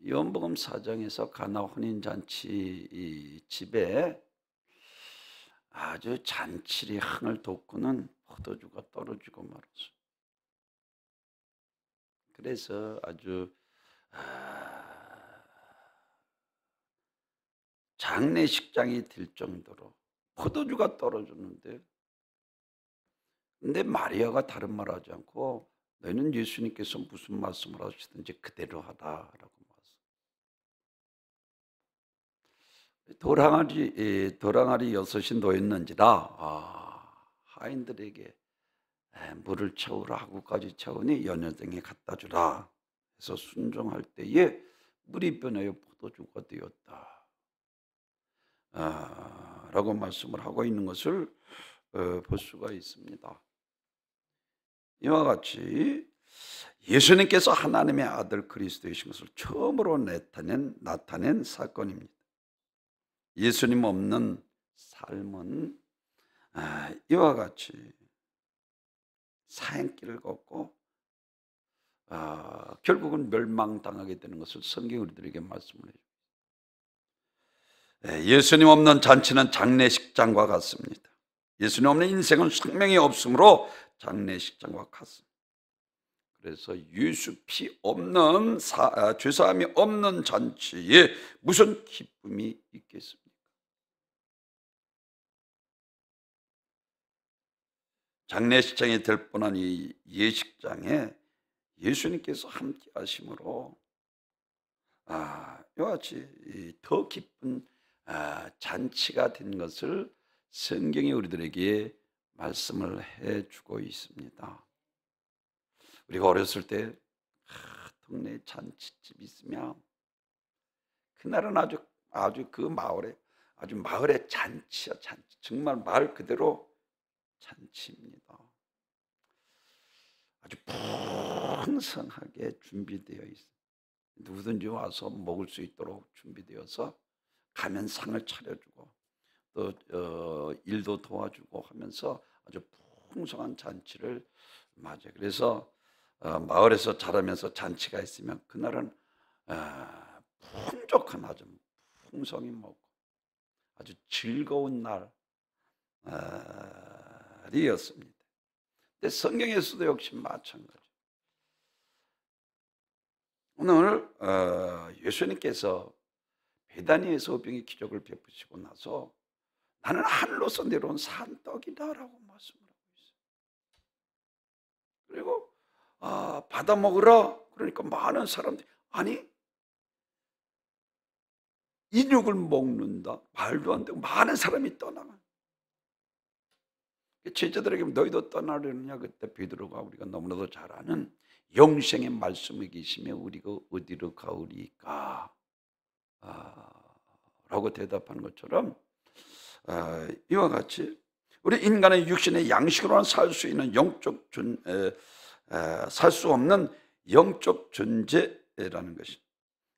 요한복음 4장에서 가나 혼인잔치 이 집에 아주 잔치리 흥을 돋구는 포도주가 떨어지고 말았어요. 그래서 아주 장례식장이 될 정도로 포도주가 떨어졌는데, 근데 마리아가 다른 말 하지 않고 너희는 예수님께서 무슨 말씀을 하시든지 그대로 하라라고 말씀. 돌항아리 6이 놓였는지라 하인들에게 물을 채우라 하고까지 채우니 연회장에 갖다 주라 해서 순종할 때에 물이 변하여 포도주가 되었다 라고 말씀을 하고 있는 것을 볼 수가 있습니다. 이와 같이 예수님께서 하나님의 아들 그리스도이신 것을 처음으로 나타낸 사건입니다. 예수님 없는 삶은 이와 같이 사행길을 걷고 결국은 멸망당하게 되는 것을 성경이 우리들에게 말씀을 해요. 예수님 없는 잔치는 장례식장과 같습니다. 예수님 없는 인생은 생명이 없으므로 장례식장과 같습니다. 그래서 예수 피 없는 죄사함이 없는 잔치에 무슨 기쁨이 있겠습니까? 장례식장이 될 뻔한 이 예식장에 예수님께서 함께 하심으로 이와 같이 더 기쁜 잔치가 된 것을 성경이 우리들에게 말씀을 해주고 있습니다. 우리가 어렸을 때 동네에 잔치집 있으면 그날은 아주 그 마을에 아주 마을의 잔치야, 잔치. 정말 말 그대로 잔치입니다. 아주 풍성하게 준비되어 있어요. 누구든지 와서 먹을 수 있도록 준비되어서 가면 상을 차려주고 또 일도 도와주고 하면서 아주 풍성한 잔치를 맞아요. 그래서 마을에서 자라면서 잔치가 있으면 그날은 풍족한 아주 풍성히 먹고 아주 즐거운 날이었습니다. 근데 성경에서도 역시 마찬가지. 오늘 예수님께서 베다니에서 의병의 기적을 베푸시고 나서 나는 하늘로서 내려온 산떡이다라고 말씀을 하고 있어요. 그리고 받아 먹으라 그러니까 많은 사람들이 아니 인육을 먹는다 말도 안 되고 많은 사람이 떠나가. 제자들에게 너희도 떠나려느냐 그때 베드로가 우리가 너무나도 잘 아는 영생의 말씀이 계시며 우리가 어디로 가오리까 라고 대답하는 것처럼 이와 같이 우리 인간의 육신의 양식으로만 살 수 있는 살 수 없는 영적 존재라는 것이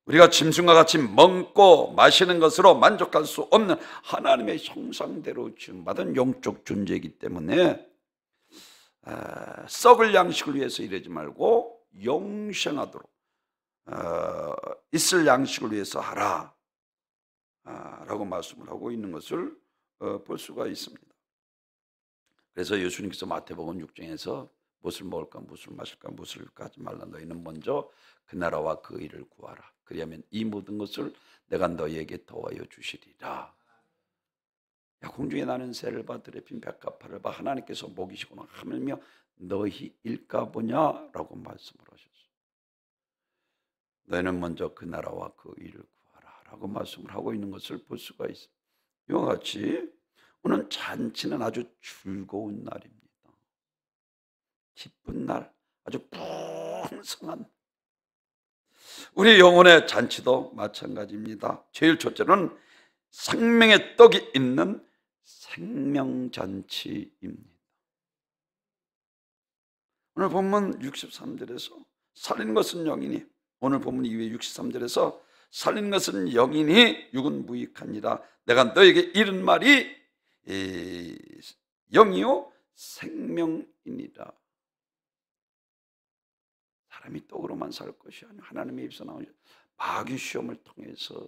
우리가 짐승과 같이 먹고 마시는 것으로 만족할 수 없는 하나님의 형상대로 지음받은 영적 존재이기 때문에 썩을 양식을 위해서 이러지 말고 영생하도록 있을 양식을 위해서 하라 라고 말씀을 하고 있는 것을 볼 수가 있습니다. 그래서 예수님께서 마태복음 6장에서 무엇을 먹을까 무엇을 마실까 무엇을 가지 말라 너희는 먼저 그 나라와 그 일을 구하라 그리하면 이 모든 것을 내가 너희에게 더하여 주시리라. 야, 공중에 나는 새를 봐 들에 핀 백합화를 봐 하나님께서 먹이시구나 하물며 너희 일까 보냐라고 말씀을 하셨어요. 너희는 먼저 그 나라와 그 일을 구하라 라고 말씀을 하고 있는 것을 볼 수가 있어요. 이와 같이 오늘 잔치는 아주 즐거운 날입니다. 기쁜 날, 아주 풍성한 우리 영혼의 잔치도 마찬가지입니다. 제일 첫째는 생명의 떡이 있는 생명잔치입니다. 오늘 본문 63절에서 살리는 것은 영이니 오늘 본문 이후에 63절에서 살리는 것은 영이니 육은 무익하니라 내가 너에게 이른 말이 영이요 생명이니라. 사람이 떡으로만 살 것이 아니라 하나님의 입에서 나오는 마귀 시험을 통해서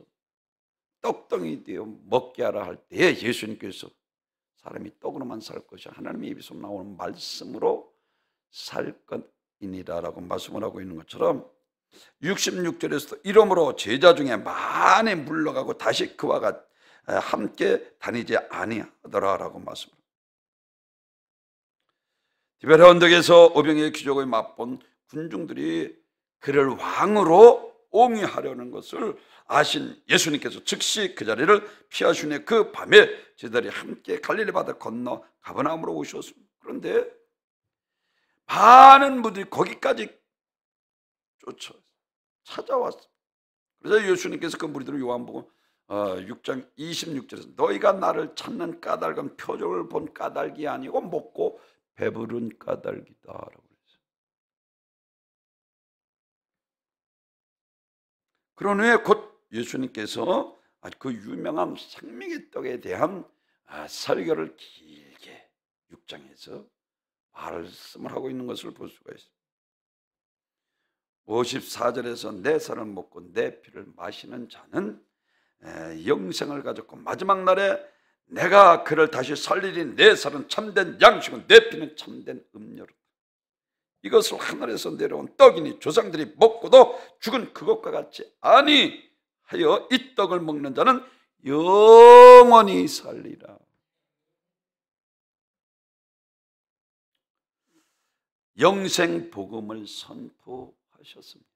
떡덩이 되어 먹게 하라 할 때에 예수님께서 사람이 떡으로만 살 것이 하나님의 입에서 나오는 말씀으로 살 것이니라라고 말씀을 하고 있는 것처럼 66절에서도 이러므로 제자 중에 많이 물러가고 다시 그와 함께 다니지 아니하더라라고 말씀합니다. 디베라 언덕에서 오병이의 기적을 맛본 군중들이 그를 왕으로 옹이하려는 것을 아신 예수님께서 즉시 그 자리를 피하시니 그 밤에 제자들이 함께 갈릴리 바다 건너 가버나움으로 오셨습니다. 그런데 많은 분들이 거기까지 찾아왔습니다. 그래서 예수님께서 그 무리들을 요한복음 6장 26절에서 너희가 나를 찾는 까닭은 표적을 본 까닭이 아니고 먹고 배부른 까닭이다라고 그랬어요. 그런 후에 곧 예수님께서 그 유명한 생명의 떡에 대한 설교를 길게 6장에서 말씀을 하고 있는 것을 볼 수가 있습니다. 54절에서 내 살을 먹고 내 피를 마시는 자는 영생을 가졌고 마지막 날에 내가 그를 다시 살리리. 내 살은 참된 양식은 내 피는 참된 음료로. 이것을 하늘에서 내려온 떡이니 조상들이 먹고도 죽은 그것과 같이 아니하여 이 떡을 먹는 자는 영원히 살리라. 영생 복음을 선포하셨습니다.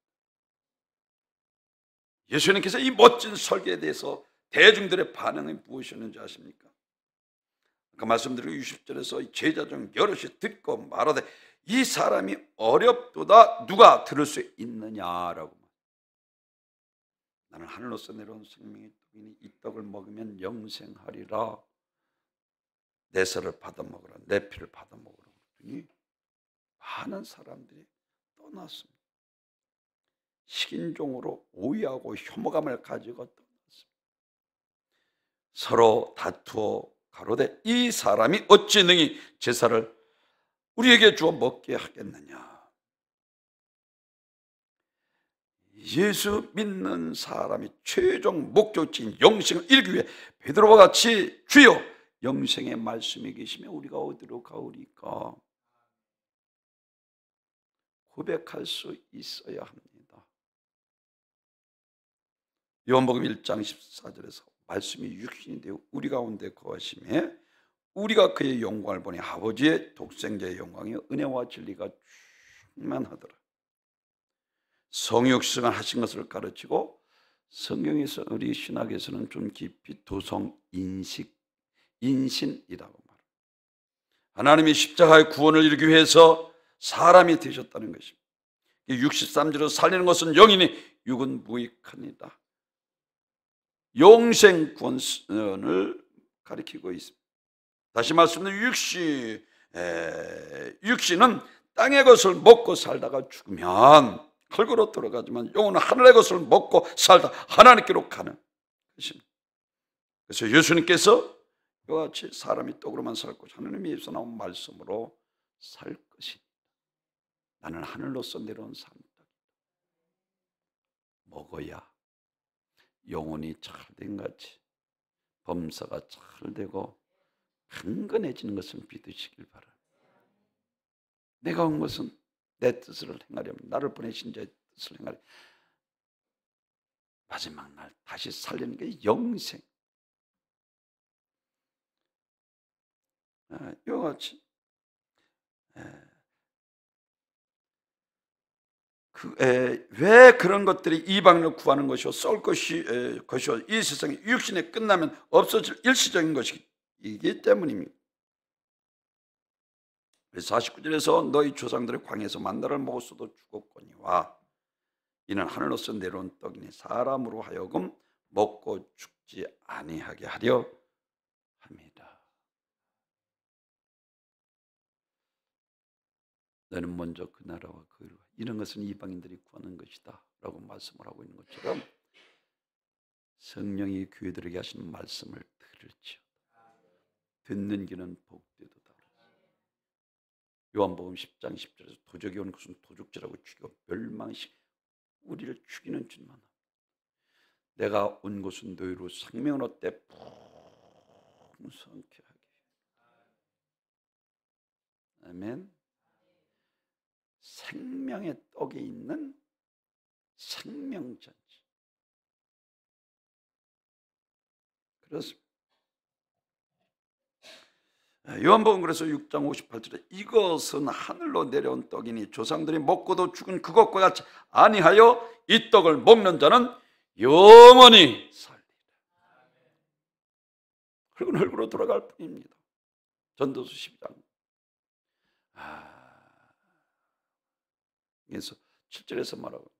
예수님께서 이 멋진 설교에 대해서 대중들의 반응이 무엇이었는지 아십니까? 아까 말씀드린 60절에서 제자 중 여럿이 듣고 말하되 이 사람이 어렵도다 누가 들을 수 있느냐라고. 나는 하늘로서 내려온 생명의 떡이니 이 떡을 먹으면 영생하리라. 내 살을 받아 먹으라. 내 피를 받아 먹으라. 그러니 많은 사람들이 떠났습니다. 식인종으로 오해하고 혐오감을 가지고 떠났습니다. 서로 다투어 가로되 이 사람이 어찌 능히 제사를 우리에게 주어 먹게 하겠느냐. 예수 믿는 사람이 최종 목적지인 영생을 이루기 위해 베드로와 같이 주여 영생의 말씀이 계시면 우리가 어디로 가오리까 고백할 수 있어야 합니다. 요한복음 1장 14절에서 말씀이 육신이 되어 우리 가운데 거하심에 우리가 그의 영광을 보니 아버지의 독생자의 영광이 은혜와 진리가 충만하더라. 성육성을 하신 것을 가르치고 성경에서 우리 신학에서는 좀 깊이 도성인식인신이라고 말합니다. 하나님이 십자가의 구원을 이루기 위해서 사람이 되셨다는 것입니다. 63절에서 살리는 것은 영이니 육은 무익하니라. 영생 구원을 가리키고 있습니다. 다시 말씀드리면 육신은 땅의 것을 먹고 살다가 죽으면 흙으로 들어가지만 영혼은 하늘의 것을 먹고 살다 하나님께로 가는 것입니다. 그래서 예수님께서 이와 같이 사람이 떡으로만 살 것이 하나님의 입에서 나온 말씀으로 살 것이다. 나는 하늘로서 내려온 산떡이다. 먹어야 영혼이 잘된 같이 범사가 잘되고 강건해지는 것을 믿으시길 바랍니다. 내가 온 것은 내 뜻을 행하려면 나를 보내신 자의 뜻을 행하려 마지막 날 다시 살리는 게 영생. 이와 같이 왜 그런 것들이 이방인을 구하는 것이요 쏠 것이요 이 세상에 육신에 끝나면 없어질 일시적인 것이기 때문입니다. 그래서 49절에서 너희 조상들의 광야에서 만나를 먹었어도 죽었거니와 이는 하늘로서 내려온 떡이니 사람으로 하여금 먹고 죽지 아니하게 하려 합니다. 너는 먼저 그 나라와 그 의를 이런 것은 이방인들이 구하는 것이다 라고 말씀을 하고 있는 것처럼 성령이 교회들에게 하시는 말씀을 들을지어다. 듣는 귀는 복되도다. 요한복음 10장 10절에서 도적이 온 것은 도둑질하고 죽이고 멸망시 우리를 죽이는 줄만. 내가 온 곳은 너희로 생명을 얻되 풍성케 하게. 아멘. 생명의 떡에 있는 생명잔치. 그렇습니다. 요한복음 그래서 6장 58절에 이것은 하늘로 내려온 떡이니 조상들이 먹고도 죽은 그것과 같이 아니하여 이 떡을 먹는 자는 영원히 살리라. 흙은 흙으로 돌아갈 뿐입니다. 전도서 12장. 그래서 7절에서 말하고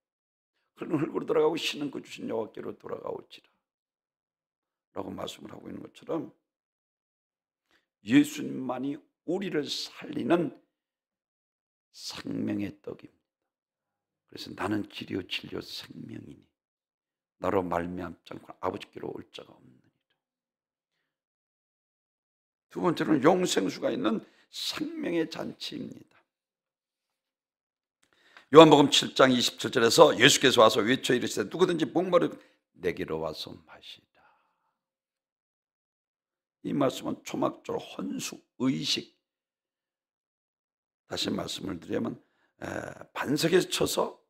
흙은 흙으로 돌아가고 신은 그 주신 여호와께로 돌아가오지라 라고 말씀을 하고 있는 것처럼 예수님만이 우리를 살리는 생명의 떡입니다. 그래서 나는 길이요 진리요 생명이니 나로 말미암지 않고 아버지께로 올 자가 없느니라. 두 번째로는 영생수가 있는 생명의 잔치입니다. 요한복음 7장 27절에서 예수께서 와서 외쳐 이르시되 누구든지 목마르 내게로 와서 마시라. 이 말씀은 초막절 헌수 의식, 다시 말씀을 드리면 반석에 쳐서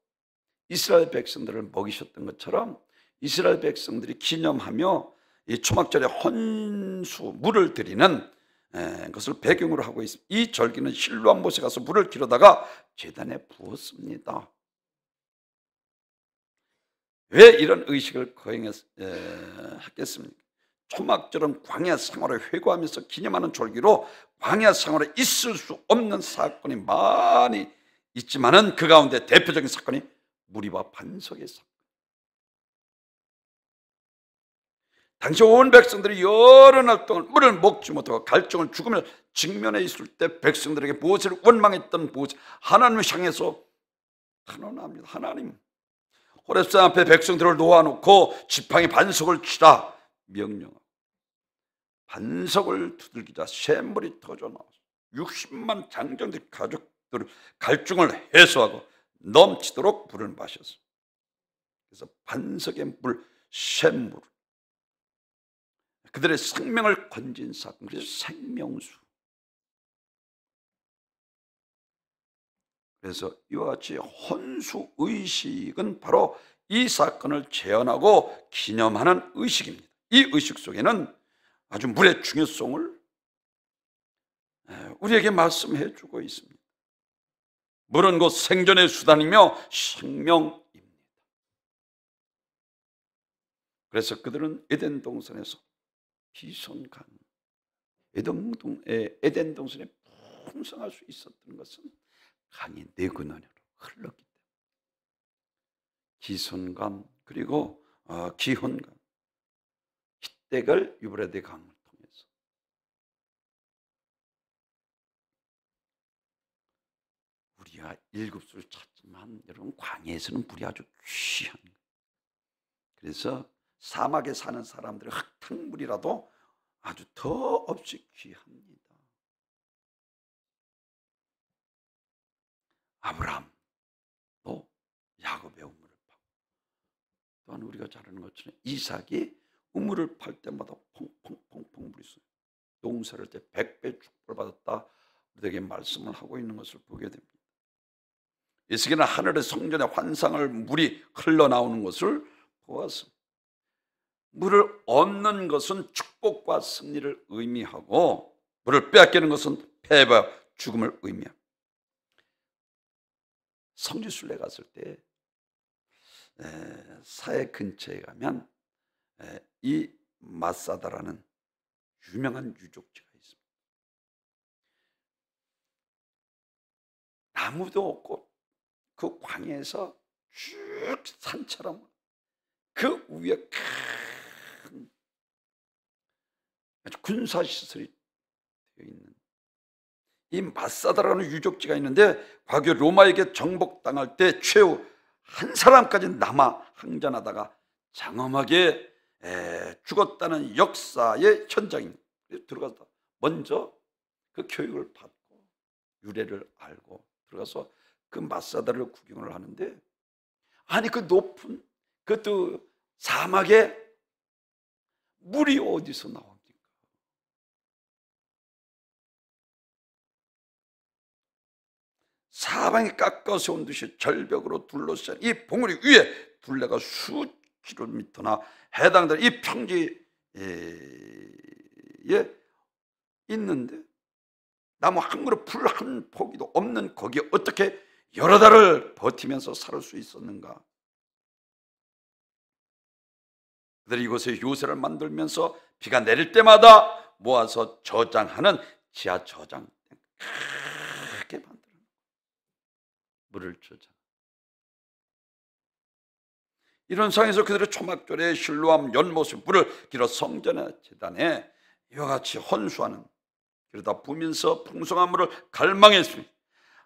이스라엘 백성들을 먹이셨던 것처럼 이스라엘 백성들이 기념하며 이 초막절에 헌수 물을 드리는 것을 배경으로 하고 있습니다. 이 절기는 실로암 못에 가서 물을 기르다가 제단에 부었습니다. 왜 이런 의식을 거행했겠습니까? 초막절은 광야 생활을 회고하면서 기념하는 절기로 광야 생활에 있을 수 없는 사건이 많이 있지만은 그 가운데 대표적인 사건이 무리와 반석의 사건. 당시 온 백성들이 여러 날 동안 물을 먹지 못하고 갈증을 죽으며 직면해 있을 때 백성들에게 무엇을 원망했던 무엇 하나님을 향해서 탄원합니다. 하나님, 호렙산 앞에 백성들을 놓아놓고 지팡이 반석을 치라 명령하고 반석을 두들기자 샘물이 터져 나와서 60만 장정들 가족들 갈증을 해소하고 넘치도록 물을 마셨어요. 그래서 반석의 물, 샘물, 그들의 생명을 건진 사건, 그래서 생명수. 그래서 이와 같이 헌수 의식은 바로 이 사건을 재현하고 기념하는 의식입니다. 이 의식 속에는 아주 물의 중요성을 우리에게 말씀해 주고 있습니다. 물은 곧 생존의 수단이며 생명입니다. 그래서 그들은 에덴 동산에서 비손강, 에덴 동산에 풍성할 수 있었던 것은 강이 네 근원으로 흘렀기 때문에 기손강 그리고 기혼강, 히데갈 유브라데 강을 통해서 우리가 일급수를 찾지만 여러분 광야에서는 물이 아주 귀한 거예요. 그래서 사막에 사는 사람들의 흙탕물이라도 아주 더 없이 귀합니다. 아브라함도 야곱의 우물을 파고 또한 우리가 잘 아는 것처럼 이삭이 우물을 팔 때마다 퐁퐁퐁퐁 물이 쏟아요. 농사를 때 100배 축복을 받았다 우리에게 말씀을 하고 있는 것을 보게 됩니다. 에스겔은 하늘의 성전의 환상을 물이 흘러나오는 것을 보았습니다. 물을 얻는 것은 축복과 승리를 의미하고 물을 빼앗기는 것은 패배와 죽음을 의미합니다. 성지순례 갔을 때 사해 근처에 가면 이 마사다라는 유명한 유적지가 있습니다. 나무도 없고 그 광야에서 쭉 산처럼 그 위에 큰 군사시설이 되어 있는 이 마사다라는 유적지가 있는데 과거 로마에게 정복당할 때 최후 한 사람까지 남아 항전하다가 장엄하게 죽었다는 역사의 현장입니다. 그래서 들어가서 먼저 그 교육을 받고 유래를 알고 들어가서 그 마사다를 구경을 하는데, 아니 그 높은 그것도 사막에 물이 어디서 나옵니까? 사방이 깎아 세운 듯이 절벽으로 둘러싼 이 봉우리 위에 둘레가 수 킬로미터나 해당되는 이 평지에 있는데, 나무 한 그루 풀 한 포기도 없는 거기에 어떻게 여러 달을 버티면서 살 수 있었는가? 그들이 이곳에 요새를 만들면서 비가 내릴 때마다 모아서 저장하는 지하 저장, 크게 만들어 물을 저장. 이런 상황에서 그들의 초막절에 실로암 연못의 물을 길어 성전의 제단에 이와 같이 헌수하는, 그러다 부면서 풍성한 물을 갈망했습니다.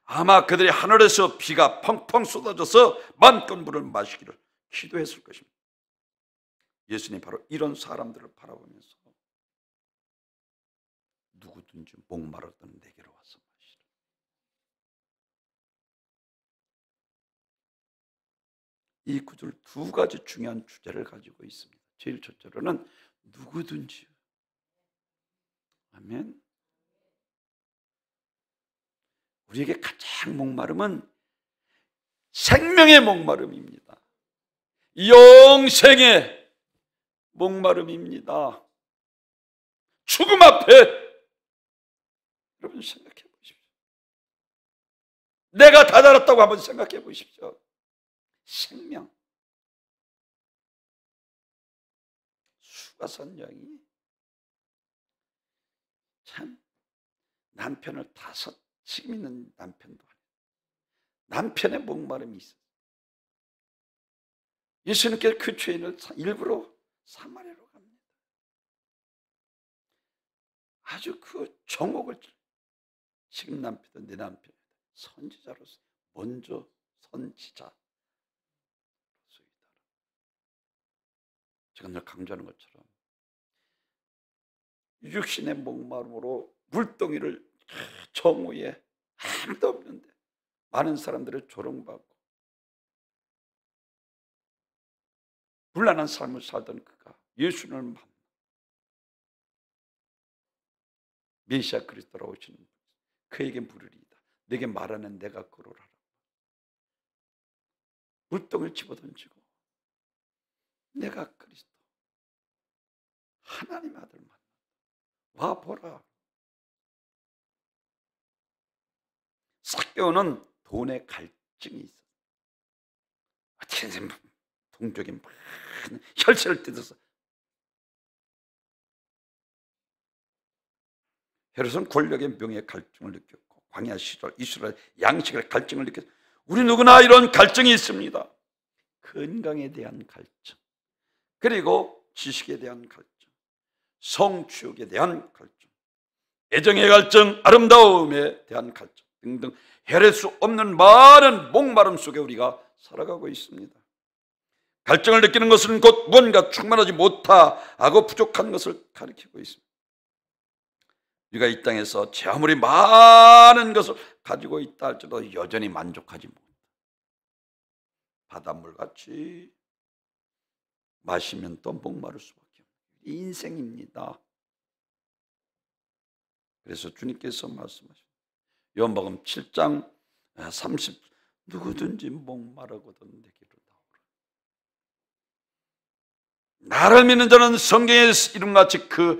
아마 그들이 하늘에서 비가 펑펑 쏟아져서 마음껏 물을 마시기를 기도했을 것입니다. 예수님 바로 이런 사람들을 바라보면서 누구든지 목마르던 내게로 와서 마시라. 이 구절 두 가지 중요한 주제를 가지고 있습니다. 제일 첫째로는 누구든지. 아멘. 우리에게 가장 목마름은 생명의 목마름입니다. 영생의 목마름입니다. 죽음 앞에 여러분 생각해 보십시오. 내가 다 달았다고 한번 생각해 보십시오. 생명. 수가선양이 참 남편을 5씩 있는 남편도 아니에요. 남편의 목마름이 있어요. 예수님께서 그 죄인을 일부러 사마리아로 갑니다. 아주 그 정옥을, 지금 남편도 내 남편, 선지자로서 먼저 선지자. 제가 늘 강조하는 것처럼 육신의 목마름으로 물동이를 정오에 아무도 없는데 많은 사람들을 조롱받고 불안한 삶을 살던 그가 예수님을 만나 메시아 그리스도로 오시는 그에게 물으리이다. 내게 말하는 내가 그러라라. 물동을 집어던지고 내가 그리스도 하나님 아들 만나 와 보라. 삭개오는 돈의 갈증이 있어. 동족이 많은 혈세를 뜯어서, 헤롯은 권력의 명예의 갈증을 느꼈고 광야 시절 이스라엘 양식의 갈증을 느꼈어. 우리 누구나 이런 갈증이 있습니다. 건강에 대한 갈증, 그리고 지식에 대한 갈증, 성취욕에 대한 갈증, 애정의 갈증, 아름다움에 대한 갈증 등등 헤아릴 수 없는 많은 목마름 속에 우리가 살아가고 있습니다. 갈증을 느끼는 것은 곧 무언가 충만하지 못하고 부족한 것을 가리키고 있습니다. 우리가 이 땅에서 제 아무리 많은 것을 가지고 있다 할지라도 여전히 만족하지 못합니다. 바닷물같이 마시면 또 목마를 수밖에 없는 인생입니다. 그래서 주님께서 말씀하십니다. 요한복음 7장 30, 누구든지 목마르거든 내게로 나오라. 나를 믿는 자는 성경의 이름같이 그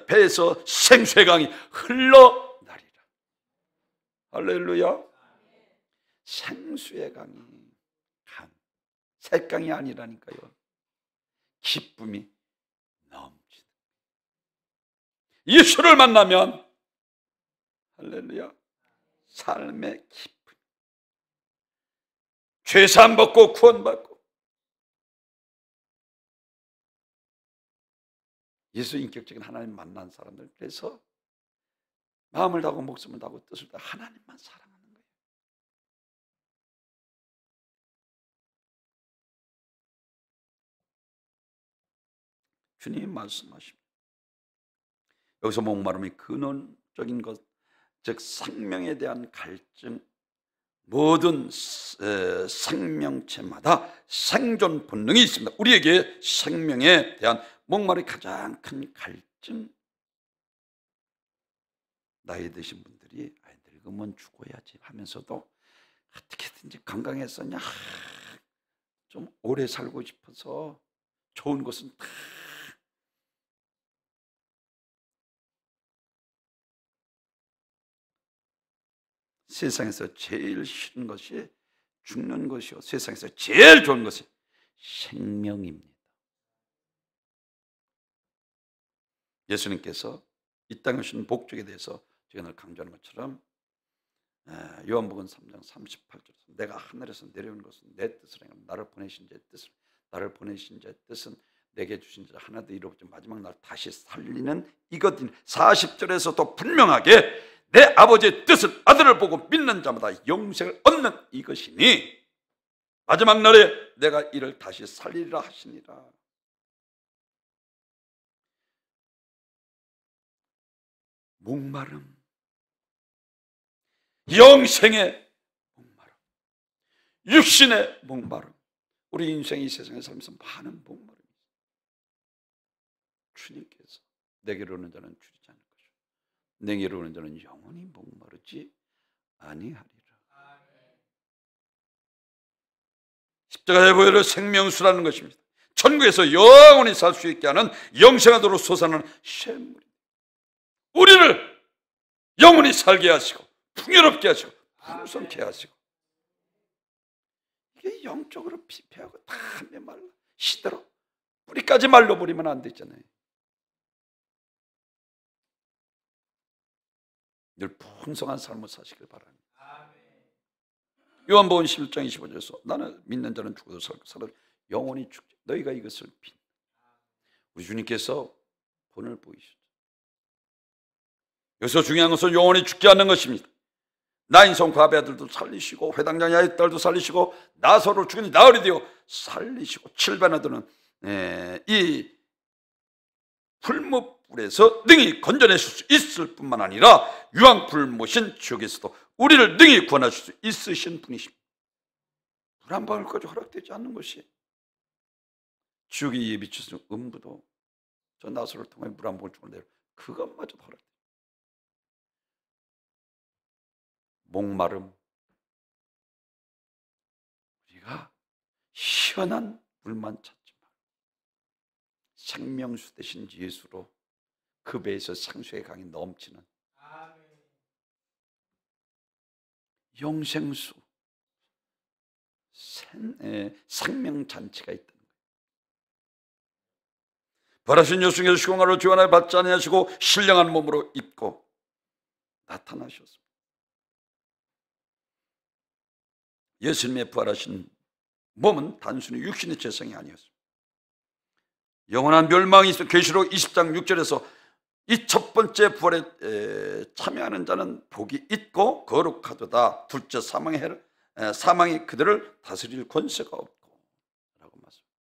배에서 생수의 강이 흘러나리라. 할렐루야. 생수의 강이, 샛강이 아니라니까요. 기쁨이 넘치는, 예수를 만나면 할렐루야, 삶의 기쁨, 죄사함 받고 구원받고, 예수 인격적인 하나님 만난 사람들, 그래서 마음을 다하고 목숨을 다하고 뜻을 다하고 하나님만 사랑하는 거예요. 주님이 말씀하십니다. 여기서 목마름의 근원적인 것, 즉 생명에 대한 갈증, 모든 생명체마다 생존 본능이 있습니다. 우리에게 생명에 대한 목마름이 가장 큰 갈증. 나이 드신 분들이 늙으면 죽어야지 하면서도 어떻게든지 건강했었냐, 좀 오래 살고 싶어서 좋은 것은 다 세상에서 제일 싫은 것이 죽는 것이요, 세상에서 제일 좋은 것이 생명입니다. 예수님께서 이 땅에 오신 목적에 대해서 제가 늘 강조하는 것처럼 요한복음 3장 38절에서 내가 하늘에서 내려온 것은 내 뜻을 행하며 나를 보내신 자의 뜻을, 나를 보내신 자의 뜻은 내게 주신 자 하나도 이루어지지 마지막 날 다시 살리는 이것인 40절에서 또 분명하게 내 아버지의 뜻을 아들을 보고 믿는 자마다 영생을 얻는 이것이니 마지막 날에 내가 이를 다시 살리리라 하시니라. 목마름, 영생의 목마름, 육신의 목마름. 우리 인생이 이 세상에 살면서 많은 목마름이 있어요. 주님께서 내게로 오는 자는 줄이지 않을 것이요 내게로 오는 자는 영원히 목마르지 아니하리라. 십자가의 보혈을 생명수라는 것입니다. 천국에서 영원히 살 수 있게 하는 영생하도록 솟아나는 샘물입니다. 우리를 영원히 살게 하시고 풍요롭게 하시고 풍성케 하시고, 이게 영적으로 피폐하고 다 한매 말라 시들어 뿌리까지 말려버리면 안 되잖아요. 늘 풍성한 삶을 사시길 바랍니다. 요한복음 11장 25절에서 나는 믿는 자는 죽어도 살고 살아도 영원히 죽지 너희가 이것을 빈. 우리 주님께서 본을 보이시죠. 여기서 중요한 것은 영원히 죽지 않는 것입니다. 나인성 과부의 아들도 살리시고 회당장 야의 딸도 살리시고 나사로 죽은 나흘이 되어 살리시고 7반 아들은 이 풀무불에서 능히 건져내실 수 있을 뿐만 아니라 유황불 모신 지옥에서도 우리를 능히 구원하실 수 있으신 분이십니다. 불 한 방울까지 허락되지 않는 것이 지옥의 예에 비추는 음부도 저 나사로를 통해 물 한 방울 주고 내려 그것마저도 허락돼요. 목마름, 우리가 시원한 물만 찾지 말고 생명수 되신 예수로 그 배에서 생수의 강이 넘치는 영생수, 생명잔치가 있다는 거예요. 부활하신 예수께서 시공하러 주관을 받지 아니하시고 신령한 몸으로 입고 나타나셨습니다. 예수님의 부활하신 몸은 단순히 육신의 재성이 아니었습니다. 영원한 멸망이 있어 계시록 20장 6절에서 이 첫 번째 부활에 참여하는 자는 복이 있고 거룩하도다. 둘째 사망이 그들을 다스릴 권세가 없고 라고 말씀합니다.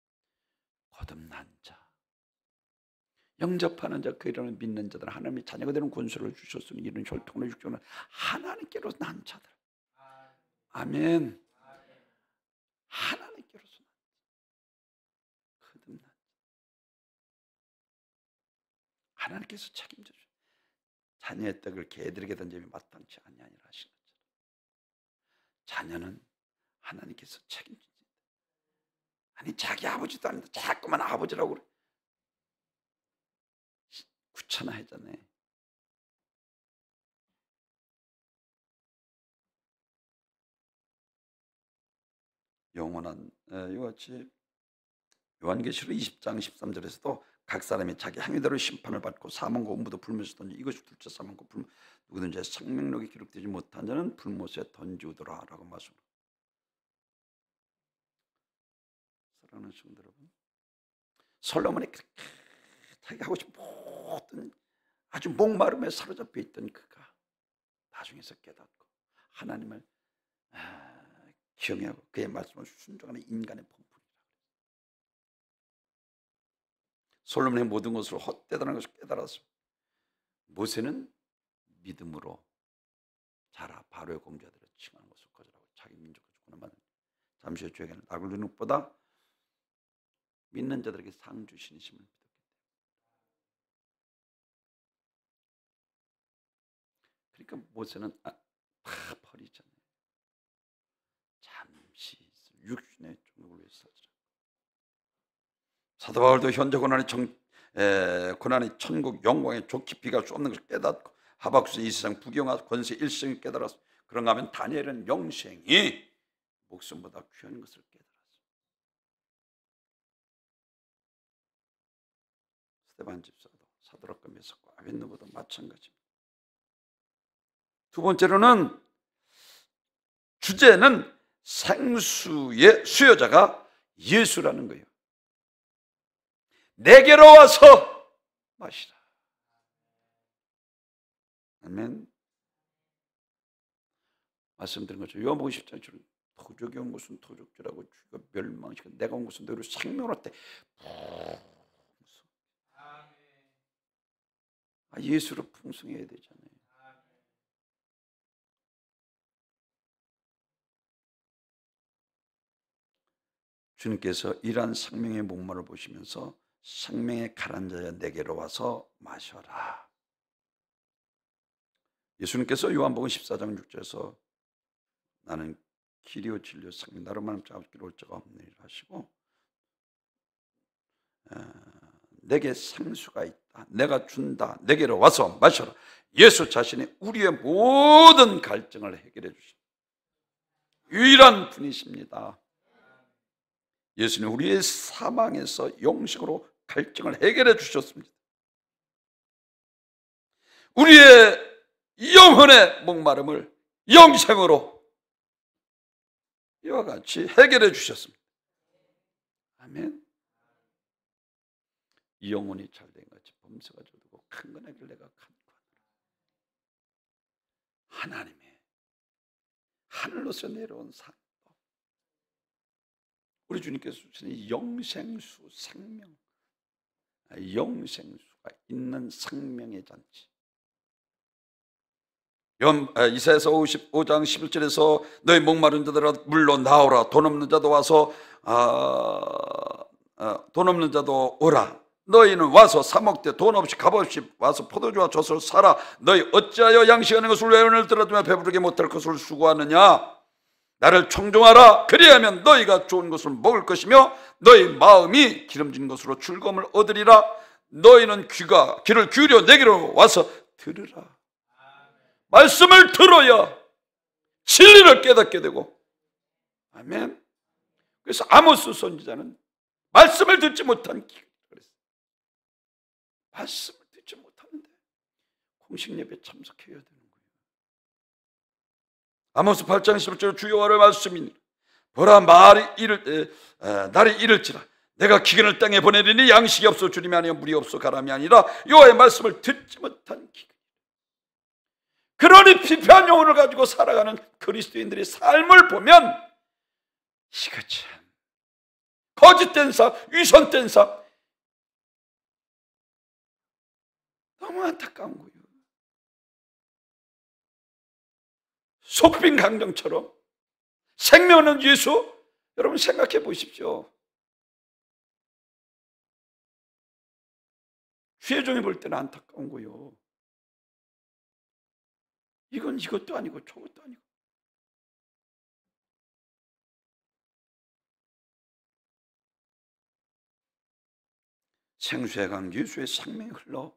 거듭난 자, 영접하는 자, 그 이름을 믿는 자들은 하나님의 자녀가 되는 권세를 주셨으니 이런 혈통의 육종은 하나님께로 난 자들. 아멘. 하나님께로서 거듭난 자. 하나님께서 책임져 주셔. 자녀의 떡을 개들에게 던짐이 마땅치 아니하니라 하신 것처럼 자녀는 하나님께서 책임집니다. 아니 자기 아버지도 아닌데 자꾸만 아버지라고 그래. 귀찮아하잖아요. 영원한 이같이 요한계시록 20장 13절에서도 각 사람이 자기 행위대로 심판을 받고 사망과 음부도 불못에 던지 이것이 둘째 사망과 불못 누구든지 생명록이 기록되지 못한 자는 불못에 던지우더라 라고 말씀합니다. 사랑하는 성도 여러분, 솔로몬이 자기가 하고 싶은 모든 아주 목마름에 사로잡혀 있던 그가 나중에서 깨닫고 하나님을 경외하고 그의 말씀을 순종하는 인간의 본분이라. 솔로몬의 모든 것을 헛되다는 것을 깨달았습니다. 모세는 믿음으로 자라 바로의 공자들을 칭하는 것을 거절하고 자기 민족을 주권만 잠시 후 죄에게는 낙을 누는 것보다 믿는 자들에게 상 주시는 힘을 믿었기 때문에. 그러니까 모세는 다 버리잖아요. 잠시 육신의 종족을 위해서 사도 바울도 현재 고난이 천국 영광의 조 깊이 갈 수 없는 것을 깨닫고 하박국서 이 세상 부경화 권세 일생을 깨달았어. 그런가 하면 다니엘은 영생이 목숨보다 귀한 것을 깨달았어. 스데반 집사도 사도락과 메삭과 아벤노고도 마찬가지입니다. 두 번째로는 주제는 생수의 수요자가 예수라는 거예요. 내게로 와서 마시라. 아멘. 말씀드린 것처럼 요한복음 10장처럼 도적이 온 것은 도적질하고 주가 멸망시켜 내가 온 것은 너희를 생명을 얻되 예수로 풍성해야 되잖아요. 주님께서 이러한 생명의 목마를 보시면서 생명의 가난자야 내게로 와서 마셔라. 예수님께서 요한복음 14장 6절에서 나는 길이요 진리요 생명 나로 말하면 잡기로 올 자가 없느니라 하시고 내게 생수가 있다. 내가 준다. 내게로 와서 마셔라. 예수 자신이 우리의 모든 갈증을 해결해 주신 유일한 분이십니다. 예수는 우리의 사망에서 영생으로 갈증을 해결해 주셨습니다. 우리의 영혼의 목마름을 영생으로 이와 같이 해결해 주셨습니다. 아멘. 이 영혼이 잘된 같이 범사가 저두고 강건하길 내가 간구하노라. 하나님의 하늘로서 내려온 산 우리 주님께서 주시는 영생수 생명, 영생수가 있는 생명의 잔치. 이사야서 55장 11절에서 너희 목마른 자들아 물로 나오라. 돈 없는 자도 와서 돈 없는 자도 오라. 너희는 와서 사 먹되 돈 없이 값 없이 와서 포도주와 젖을 사라. 너희 어찌하여 양식 없는 것을 외면을 들어두며 배부르게 못할 것을 수고하느냐. 나를 청종하라. 그리하면 너희가 좋은 것을 먹을 것이며 너희 마음이 기름진 것으로 즐거움을 얻으리라. 너희는 귀를 기울여 내게로 와서 들으라. 말씀을 들어야 진리를 깨닫게 되고. 아멘. 그래서 아모스 선지자는 말씀을 듣지 못한 기가 그랬어요. 말씀을 듣지 못하는데 공식 예배 참석해야 되는 거예요. 아모스 8장 11절 주 여호와의 말씀이니 보라 날이 이를지라 내가 기근을 땅에 보내리니 양식이 없어 주님이 아니여 물이 없어 가람이 아니라 여호와의 말씀을 듣지 못한 기근. 그러니 피폐한 영혼을 가지고 살아가는 그리스도인들의 삶을 보면 이거 참 거짓된 삶, 위선된 삶 너무 안타까운 거예요. 속빈 강정처럼 생명 없는 예수 여러분 생각해 보십시오. 주의 종이 볼 때는 안타까운 거예요. 이건 이것도 아니고 저것도 아니고. 생수의 강 예수의 생명이 흘러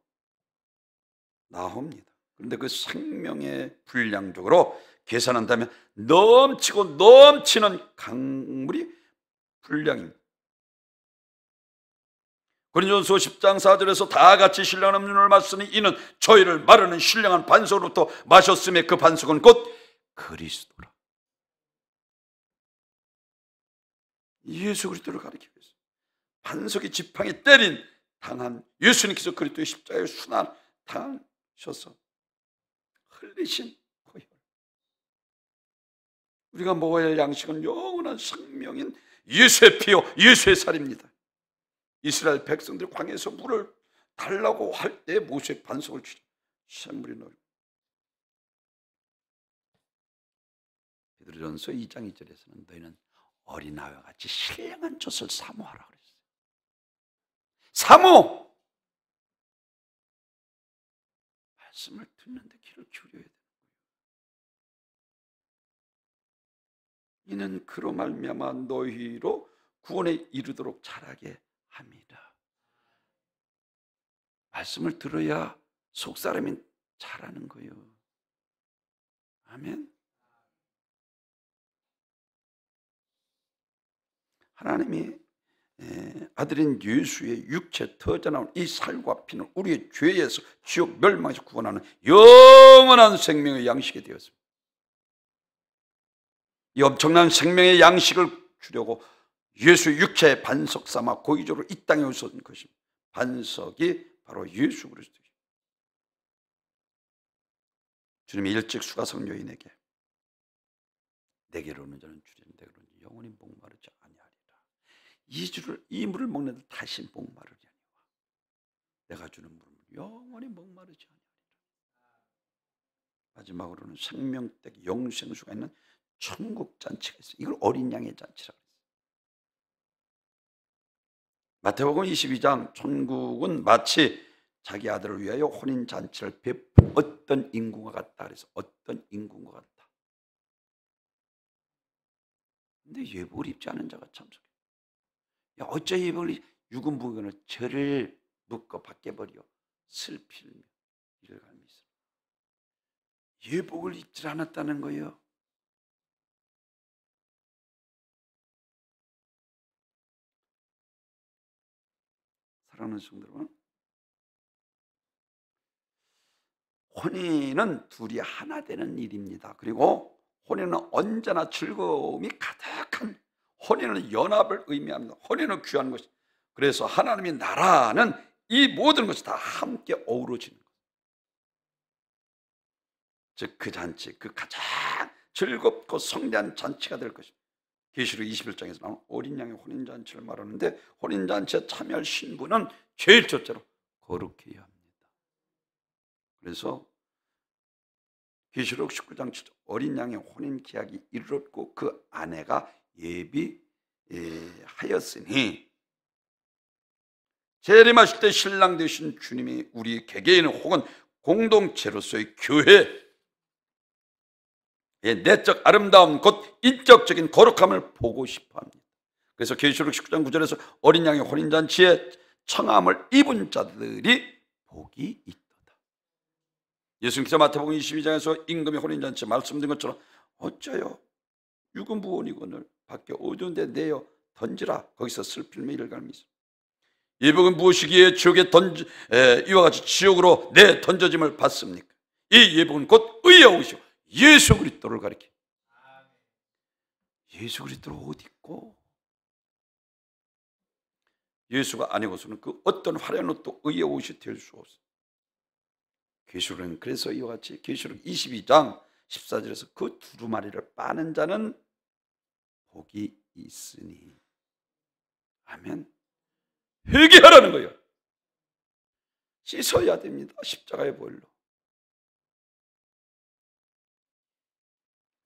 나옵니다. 그런데 그 생명의 분량적으로 계산한다면 넘치고 넘치는 강물이 분량입니다. 고린도전서 10장 4절에서 다 같이 신령한 음료를 마시니 이는 저희를 마르는 신령한 반석으로부터 마셨음에 그 반석은 곧 그리스도라. 예수 그리스도를 가리키고 있어요. 반석이 지팡이 때린 당한 예수님께서 그리스도의 십자가의 순환 당하셔서 흘리신 그 혈. 우리가 먹어야 할 양식은 영원한 생명인 예수의 피요 예수의 살입니다. 이스라엘 백성들이 광야에서 물을 달라고 할 때 모세 반석을 주죠. 샘물이 넣어요. 베드로전서 2장 2절에서는 너희는 어린아이와 같이 신령한 젖을 사모하라 그랬어요. 사모! 말씀을 듣는데 귀를 기울여야 돼요. 이는 그로 말미암아 너희로 구원에 이르도록 자라게 합니다. 말씀을 들어야 속사람이 자라는 거예요. 아멘. 하나님이 아들인 예수의 육체 터져나온 이 살과 피는 우리의 죄에서 지옥 멸망에서 구원하는 영원한 생명의 양식이 되었습니다. 이 엄청난 생명의 양식을 주려고 예수 육체의 반석 삼아 고의적으로 이 땅에 오신 것입니다. 반석이 바로 예수 그리스도입니다. 주님이 일찍 수가성 여인에게 내게로 오는 자는 주리니 내게로 영원히 목마르지 아니하리라. 이 물을 먹는 데 다시 목마르리니와 내가 주는 물을 영원히 목마르지 아니하리라. 마지막으로는 생명댁 영생수가 있는 천국 잔치가 있어요. 이걸 어린 양의 잔치라고 했어요. 마태복음 22장 천국은 마치 자기 아들을 위하여 혼인 잔치를 베푼 어떤 인구가 같다 그래서 어떤 인구가 같다. 근데 예복을 입지 않은 자가 참석해. 야, 어째 예복을 유금부교는 저를 묶어 밖에버려 슬피며 이를 갈미서 예복을 입지 않았다는 거예요. 사랑하는 성도 여러분, 혼인은 둘이 하나 되는 일입니다. 그리고 혼인은 언제나 즐거움이 가득한, 혼인은 연합을 의미합니다. 혼인은 귀한 것이. 그래서 하나님이 나라는 이 모든 것이 다 함께 어우러지는 것. 즉 그 잔치, 그 가장 즐겁고 성대한 잔치가 될 것입니다. 계시록 21장에서 나오는 어린 양의 혼인잔치를 말하는데, 혼인잔치에 참여할 신부는 제일 첫째로 거룩해야 합니다. 그래서 계시록 19장 7절 어린 양의 혼인 계약이 이르렀고 그 아내가 예비하였으니 재림하실 때 신랑 되신 주님이 우리 개개인 혹은 공동체로서의 교회의 내적 아름다움 곧 인격적인 거룩함을 보고 싶어합니다. 그래서 계시록 19장 9절에서 어린 양의 혼인잔치에 청함을 입은 자들이 복이 있다. 예수님께서 마태복음 22장에서 임금의 혼인잔치 말씀드린 것처럼 어쩌요 유금부원이거늘 밖에 어두운 데 내어 던지라 거기서 슬필며 이를 갈미서. 예복은 무엇이기에 지옥에 이와 같이 지옥으로 내 던져짐을 받습니까? 이 예복은 곧 의의 옷이요 예수 그리스도를 가리켜. 예수 그리스도를 옷 입고 예수가 아니고서는 그 어떤 화려한 옷도 의의 옷이 될 수 없어요. 계시록은 그래서 이와 같이 계시록 22장 14절에서 그 두루마리를 빠는 자는 복이 있으니. 아멘. 회개하라는 거예요. 씻어야 됩니다. 십자가의 보혈로.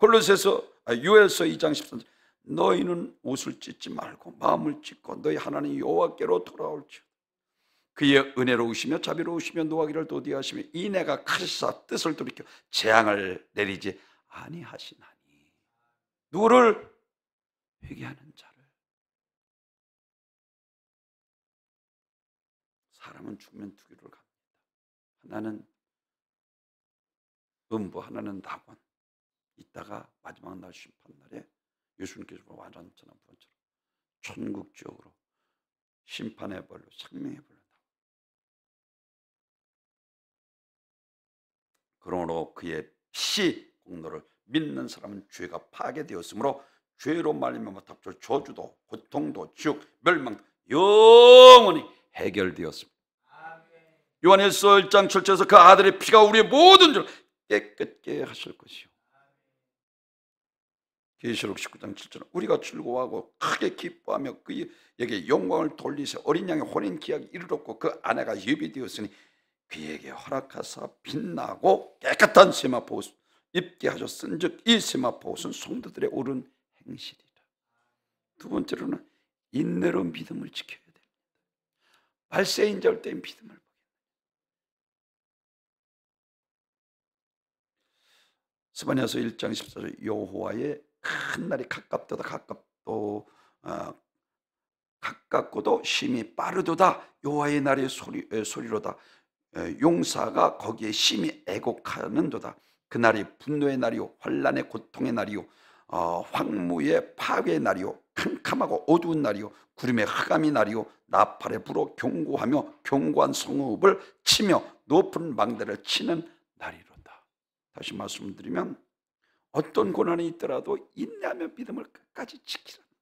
요엘서 2장 13절 너희는 옷을 찢지 말고 마음을 찢고 너희 하나님 여호와께로 돌아올지어다. 그의 은혜로우시며 자비로우시며 노하기를 도디하시며 이내가 크시사 뜻을 돌이켜 재앙을 내리지 아니하시나니. 누구를? 회개하는 자를. 사람은 죽으면 두 길로 갑니다. 하나는 음부, 하나는 낙원. 이따가 마지막 날 심판날에 예수님께서 완전한 분처럼 천국 지옥으로 심판의 벌로 생명의 벌로. 그러므로 그의 피 공로를 믿는 사람은 죄가 파괴되었으므로 죄로 말미암아 닥칠 저주도 고통도 지옥 멸망도 영원히 해결되었습니다. 요한일서 1장 7절에서 그 아들의 피가 우리의 모든 죄를 깨끗게 하실 것이요. 계시록 19장 7절 우리가 즐거워하고 크게 기뻐하며 그에게 영광을 돌리세 어린 양의 혼인 기약이 이르렀고 그 아내가 예비되었으니 그에게 허락하사 빛나고 깨끗한 세마포 입게 하셨은즉 이 세마포 옷은 성도들의 옳은 행실이라. 두 번째로는 인내로 믿음을 지켜야 됩니다. 발세인 자일 때 믿음을 보게. 스바냐서 1장 14절 여호와의 큰 날이 가깝도다. 가깝고도 심히 빠르도다. 여호와의 날의 소리로다. 용사가 거기에 심히 애곡하는도다. 그날이 분노의 날이요 환난의 고통의 날이요 황무의 파괴의 날이요 캄캄하고 어두운 날이요 구름의 흑암의 날이요 나팔의 불어 경고하며 경고한 성읍을 치며 높은 망대를 치는 날이로다. 다시 말씀드리면 어떤 고난이 있더라도 인내하며 믿음을 끝까지 지키라는 거예요.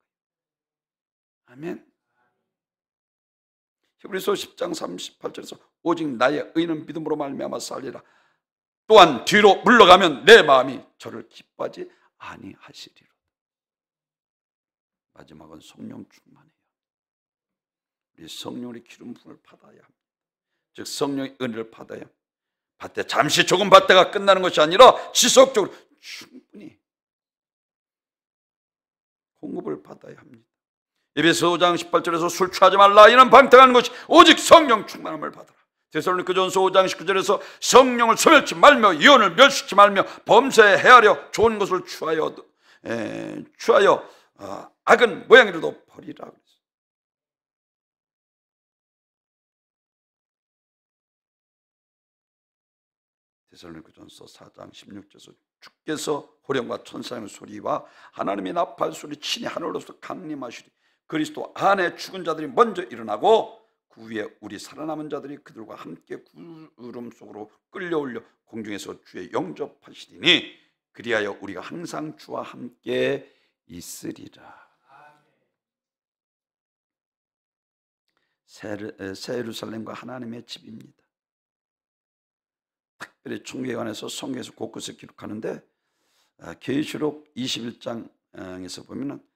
아멘. 히브리서 10장 38절에서 오직 나의 의는 믿음으로 말미암아 살리라. 또한 뒤로 물러가면 내 마음이 저를 기뻐하지 아니하시리라. 마지막은 성령 충만해요. 우리 성령의 기름 부음을 받아야 합니다. 즉 성령의 은혜를 받아야 받되 잠시 조금 받다가 끝나는 것이 아니라 지속적으로 충분히 공급을 받아야 합니다. 에베소 5장 18절에서 술 취하지 말라 이는 방탕한 것이 오직 성령 충만함을 받아라. 데살로니가전서 5장 19절에서 성령을 소멸치 말며 이혼을 멸시치 말며 범죄에 헤아려 좋은 것을 취하여 악은 모양이라도 버리라. 데살로니가전서 4장 16절에서 주께서 호령과 천사의 소리와 하나님의 나팔 소리 친히 하늘로서 강림하시리. 그리스도 안에 죽은 자들이 먼저 일어나고 그 위에 우리 살아남은 자들이 그들과 함께 구름 속으로 끌려올려 공중에서 주의 영접하시리니 그리하여 우리가 항상 주와 함께 있으리라. 새 예루살렘과 하나님의 집입니다. 특별히 총회관에서 성경에서 곳곳에 기록하는데 계시록 21장에서 보면은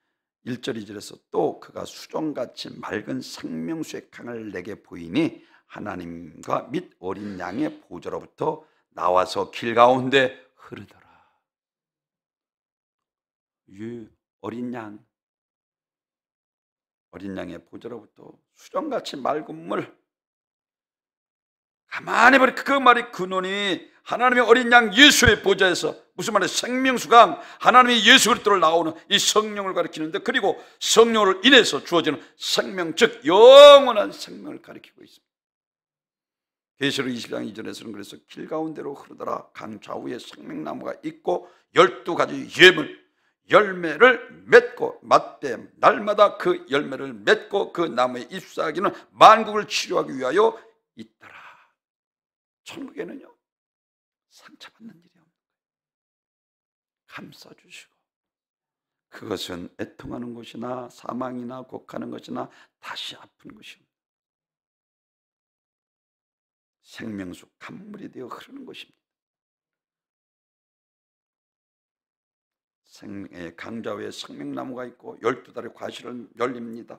1절 2절에서 또 그가 수정같이 맑은 생명수의 강을 내게 보이니 하나님과 및 어린 양의 보좌로부터 나와서 길 가운데 흐르더라. 어린 양의 보좌로부터 수정같이 맑은 물. 가만히 보니 그 말이 근원이 하나님의 어린 양 예수의 보좌에서 무슨 말이에요? 생명수강 하나님의 예수 그리스도를 나오는 이 성령을 가리키는데 그리고 성령을 인해서 주어지는 생명 즉 영원한 생명을 가리키고 있습니다. 계시록 20장 2절에서는 그래서 길 가운데로 흐르더라. 강 좌우에 생명나무가 있고 12가지 열매를 맺고 맞되 날마다 그 열매를 맺고 그 나무의 잎사귀는 만국을 치료하기 위하여 있더라. 천국에는요 상처받는 일이 없는 거예요. 감싸주시고 그것은 애통하는 것이나 사망이나 곡하는 것이나 다시 아픈 것입니다. 생명수 강물이 되어 흐르는 것입니다. 강좌 위에 생명나무가 있고 12달의 과실을 열립니다.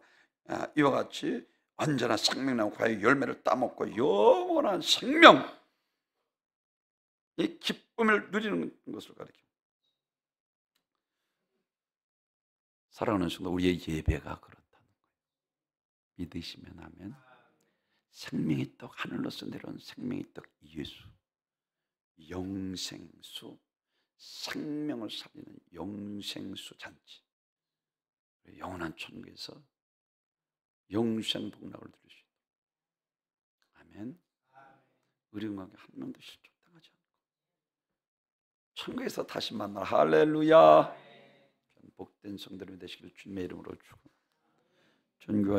이와 같이 언제나 생명나무 과의 열매를 따먹고 영원한 생명 이 기쁨을 누리는 것을 가리킵니다. 사랑하는 성도 우리의 예배가 그렇다는 거예요. 믿으시면 하면 생명의 떡 하늘로서 내려온 생명의 떡 예수 영생수 생명을 살리는 영생수 잔치 영원한 천국에서 영생 복락을 누릴 수 있도록 아멘. 의료관계 한 명도 실족당하지 않고 천국에서 다시 만나 할렐루야. 복된 성도님이 되시길 주님의 이름으로 축원합니다.